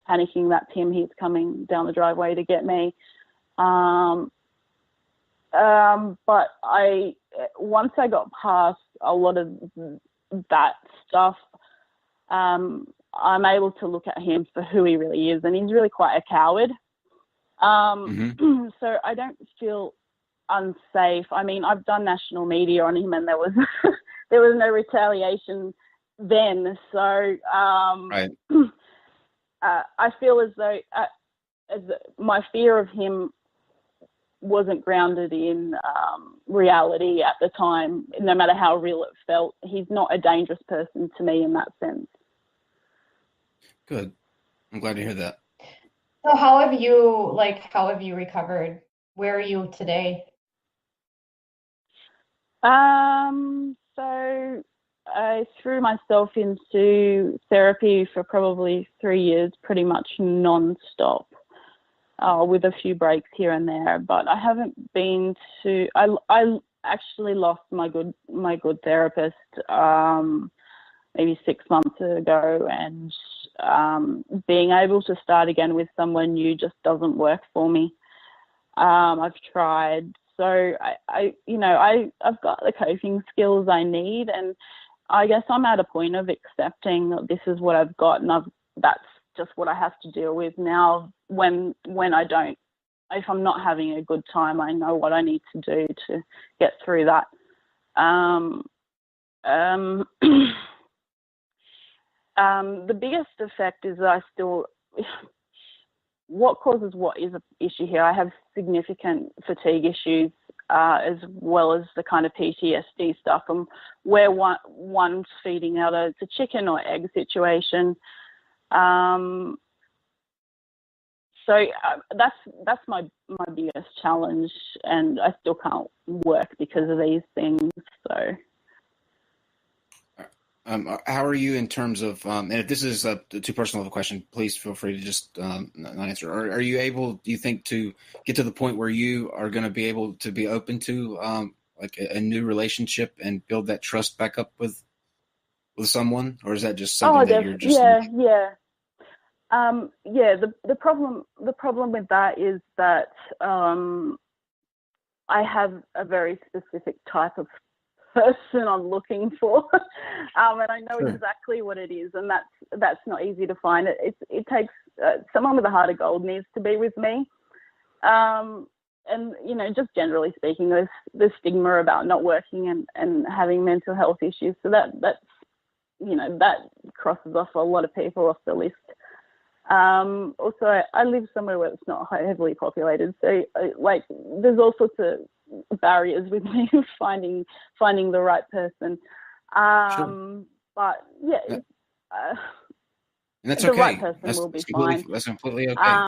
panicking that's him. He's coming down the driveway to get me. But once I got past a lot of that stuff, I'm able to look at him for who he really is, and he's really quite a coward. So I don't feel unsafe. I mean, I've done national media on him, and there was there was no retaliation then. So right. I feel as though my fear of him wasn't grounded in reality at the time, no matter how real it felt. He's not a dangerous person to me in that sense. Good. I'm glad to hear that. So how have you recovered? Where are you today? So I threw myself into therapy for probably 3 years, pretty much non-stop, with a few breaks here and there. But I haven't been to. I actually lost my good therapist maybe 6 months ago, and being able to start again with someone new just doesn't work for me. I've tried. So I've got the coping skills I need, and I guess I'm at a point of accepting that this is what I've got, and that's just what I have to deal with now. When if I'm not having a good time, I know what I need to do to get through that. The biggest effect is that what causes what is an issue here. I have significant fatigue issues, as well as the kind of PTSD stuff, and where one's feeding out it's a chicken or egg situation. So that's my biggest challenge, and I still can't work because of these things. So. How are you in terms of, and if this is too personal of a question, please feel free to just not answer. Are you able, do you think, to get to the point where you are going to be able to be open to like a new relationship and build that trust back up with someone, or is that just something that you're just? Yeah. The problem with that is that I have a very specific type of person I'm looking for, and I know exactly what it is, and that's not easy to find. It takes someone with a heart of gold needs to be with me, and just generally speaking, there's stigma about not working and having mental health issues, so that crosses off a lot of people off the list. Also, I live somewhere where it's not heavily populated, so there's all sorts of barriers with me finding the right person. Sure. But yeah, and that's okay. Right person will be fine. That's completely okay.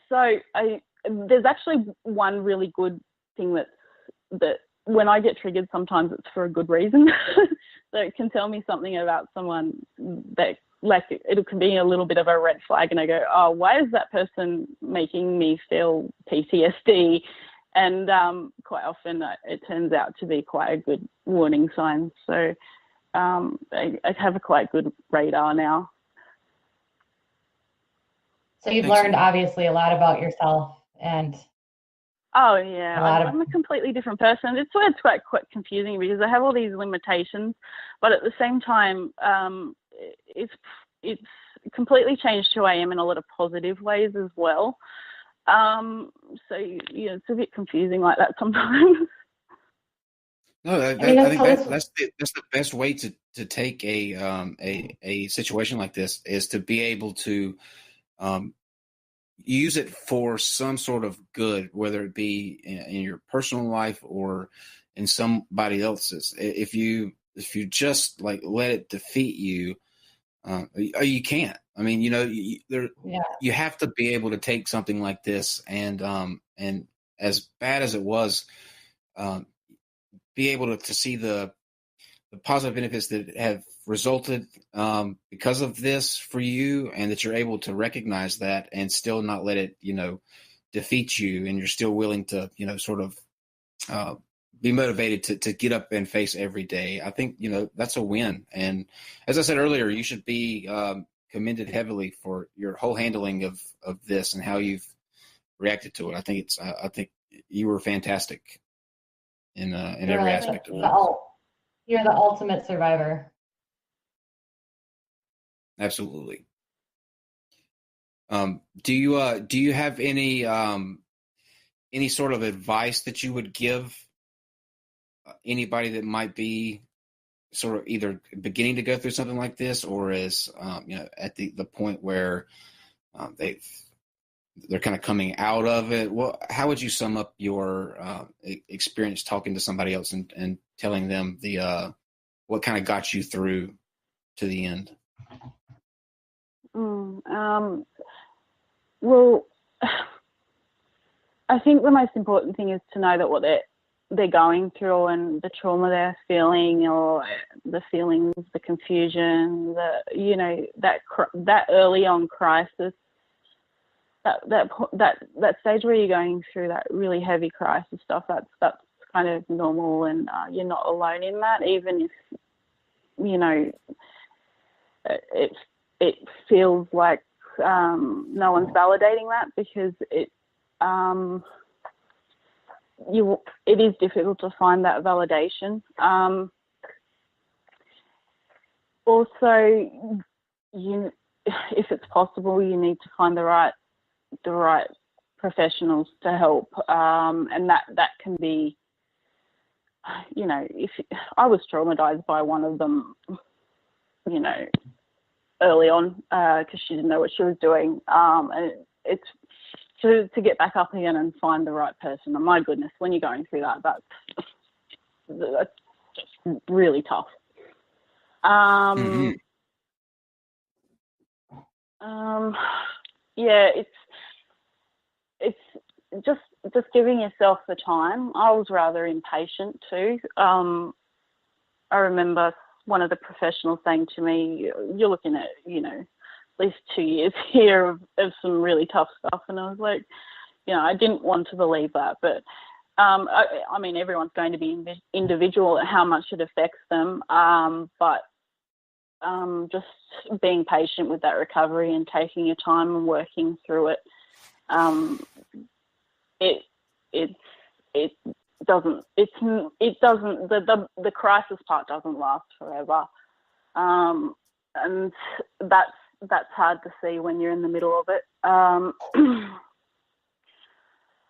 So there's actually one really good thing that when I get triggered, sometimes it's for a good reason. So it can tell me something about someone that, it can be a little bit of a red flag, and I go, oh, why is that person making me feel PTSD? And quite often it turns out to be quite a good warning sign. So I have a quite good radar now. So you've learned obviously a lot about yourself, and oh yeah, I'm a completely different person. It's where it's quite confusing because I have all these limitations, but at the same time, it's completely changed who I am in a lot of positive ways as well. So it's a bit confusing like that sometimes. No, I think that's the best way to take a situation like this, is to be able to use it for some sort of good, whether it be in your personal life or in somebody else's. If you just let it defeat you, you can't. I mean, you have to be able to take something like this and as bad as it was, be able to see the positive benefits that have resulted because of this for you, and that you're able to recognize that and still not let it, defeat you, and you're still willing to, sort of be motivated to get up and face every day. I think, that's a win. And as I said earlier, you should be commended heavily for your whole handling of this and how you've reacted to it. I think you were fantastic in every aspect of it. You're the ultimate survivor. Absolutely. Do you have any sort of advice that you would give anybody that might be sort of either beginning to go through something like this, or is at the point where they're kind of coming out of it? Well, how would you sum up your experience talking to somebody else and telling them what kind of got you through to the end? Well, I think the most important thing is to know that what they're going through and the trauma they're feeling, or the feelings, the confusion, that early on crisis, that stage where you're going through that really heavy crisis stuff, that's kind of normal, and you're not alone in that, even if it feels like no one's validating that, because it is difficult to find that validation. Also, if it's possible, you need to find the right professionals to help, and that can be, if I was traumatized by one of them, early on, because she didn't know what she was doing, and it's to get back up again and find the right person. And my goodness, when you're going through that's really tough. Yeah, it's just giving yourself the time. I was rather impatient too. I remember one of the professionals saying to me, "You're looking at, at least 2 years here of some really tough stuff." And I was like, I didn't want to believe that, but I mean, everyone's going to be individual at how much it affects them, but just being patient with that recovery and taking your time and working through it, the crisis part doesn't last forever, and that's hard to see when you're in the middle of it.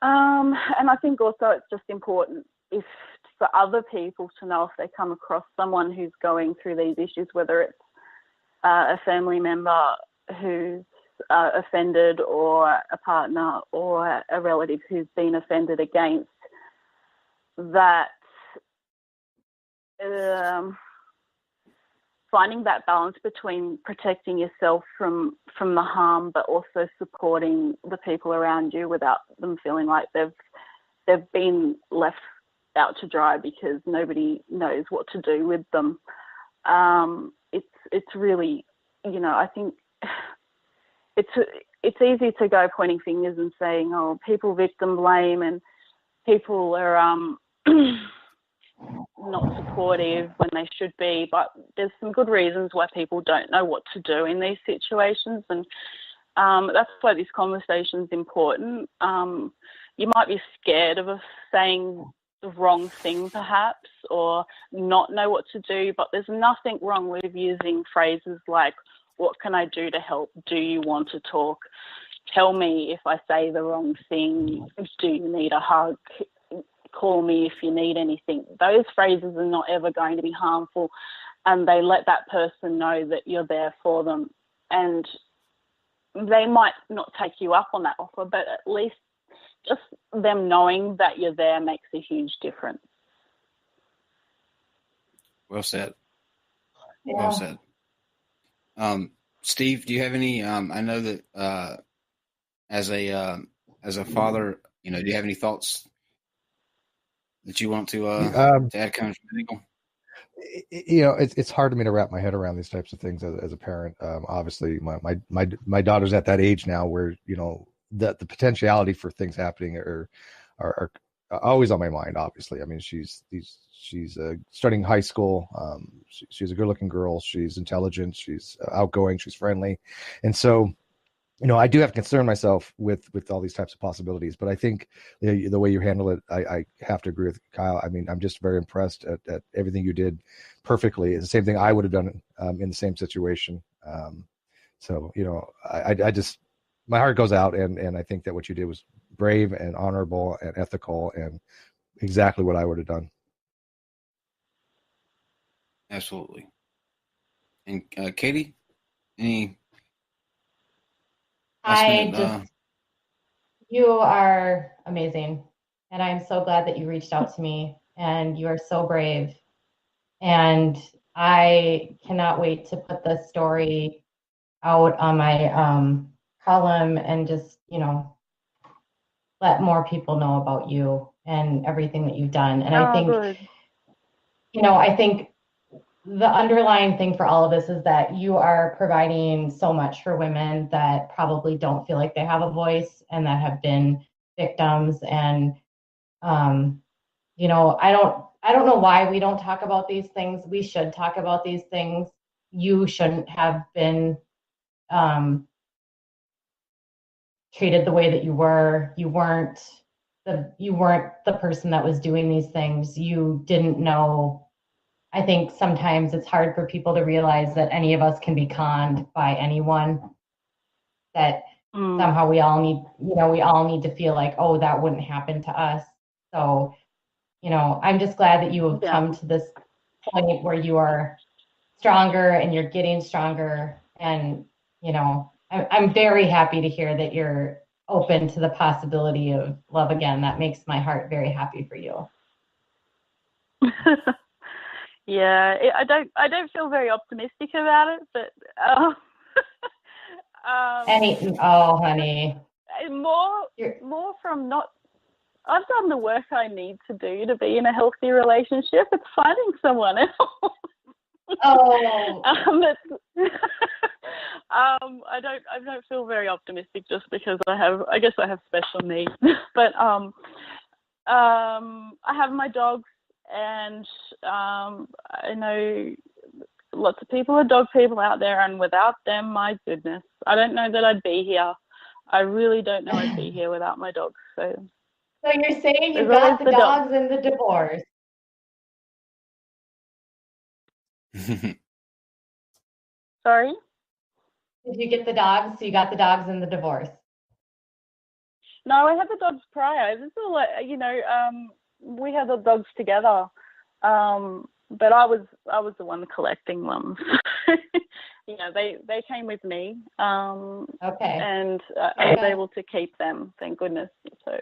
And I think also it's just important for other people to know if they come across someone who's going through these issues, whether it's a family member who's offended, or a partner or a relative who's been offended against, that finding that balance between protecting yourself from the harm, but also supporting the people around you without them feeling like they've been left out to dry because nobody knows what to do with them. It's really, I think it's easy to go pointing fingers and saying, "Oh, people victim blame and people are not supportive when they should be," but there's some good reasons why people don't know what to do in these situations, and that's why this conversation is important. You might be scared of saying the wrong thing perhaps, or not know what to do, but there's nothing wrong with using phrases like, "What can I do to help? Do you want to talk? Tell me if I say the wrong thing. Do you need a hug? Call me if you need anything." Those phrases are not ever going to be harmful, and they let that person know that you're there for them. And they might not take you up on that offer, but at least just them knowing that you're there makes a huge difference. Well said. Yeah. Well said. Steve, do you have any? I know that as a father, do you have any thoughts that you want to add kind of medical? It's hard for me to wrap my head around these types of things as a parent. Obviously, my daughter's at that age now where the potentiality for things happening are always on my mind. Obviously, I mean, she's studying high school. She's a good-looking girl. She's intelligent. She's outgoing. She's friendly, and so I do have to concern myself with all these types of possibilities. But I think the way you handle it, I have to agree with Kyle. I mean, I'm just very impressed at everything you did perfectly. It's the same thing I would have done in the same situation. So I just, my heart goes out, and I think that what you did was brave and honorable and ethical and exactly what I would have done. Absolutely. And Katie, any last minute? You are amazing. And I'm so glad that you reached out to me, and you are so brave. And I cannot wait to put this story out on my column and just, let more people know about you and everything that you've done. And I think, good. I think the underlying thing for all of this is that you are providing so much for women that probably don't feel like they have a voice and that have been victims. And, I don't know why we don't talk about these things. We should talk about these things. You shouldn't have been treated the way that you were. You weren't the person that was doing these things. You didn't know. I think sometimes it's hard for people to realize that any of us can be conned by anyone. That somehow we all need to feel like, oh, that wouldn't happen to us. So, I'm just glad that you have come to this point where you are stronger and you're getting stronger. And, I'm very happy to hear that you're open to the possibility of love again. That makes my heart very happy for you. Yeah, I don't feel very optimistic about it, but honey, more from not. I've done the work I need to do to be in a healthy relationship. It's finding someone else. Oh. I don't feel very optimistic just because I guess I have special needs. But I have my dogs, and I know lots of people are dog people out there, and without them, my goodness, I don't know that I'd be here. I really don't know I'd be here without my dogs. So you're saying you got the dogs in the divorce? Sorry? Did you get the dogs? So you got the dogs in the divorce? No, I had the dogs prior. This is like, we had the dogs together, but I was the one collecting them. They came with me. Okay. And I was able to keep them, thank goodness. So.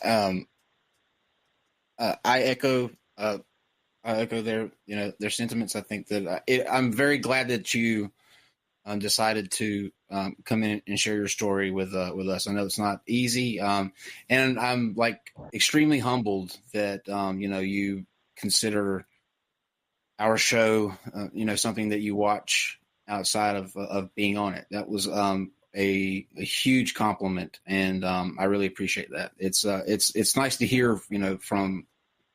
I echo their sentiments. I think that I'm very glad that you decided to come in and share your story with us. I know it's not easy, and I'm like extremely humbled that you consider our show something that you watch outside of being on it. That was a huge compliment, and I really appreciate that. It's nice to hear from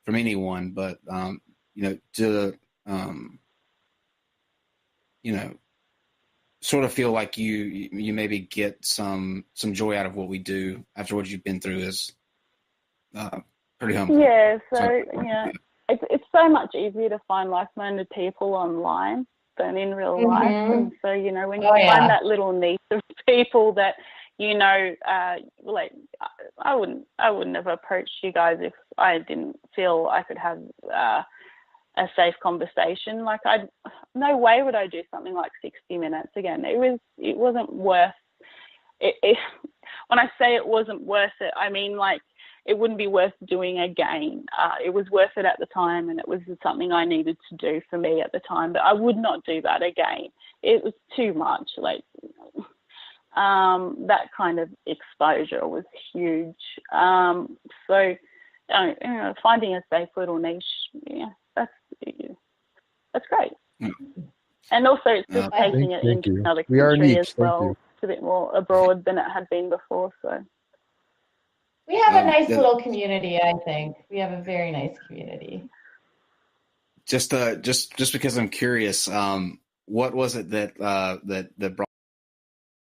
anyone, but to sort of feel like you maybe get some joy out of what we do after what you've been through is pretty humbling. Yeah, it's so much easier to find like-minded people online than in real life. And so, when you find that little niche of people that, like I wouldn't have approached you guys if I didn't feel I could have a safe conversation. Like no way would I do something like 60 Minutes again. It wasn't worth it. When I say it wasn't worth it, I mean like it wouldn't be worth doing again. It was worth it at the time, and it was something I needed to do for me at the time, but I would not do that again. It was too much. Like that kind of exposure was huge. So finding a safe little niche, that's great. And also it's just taking it into another country as well. It's a bit more abroad than it had been before. So We have a nice little community, I think. We have a very nice community. Just because I'm curious, what was it that brought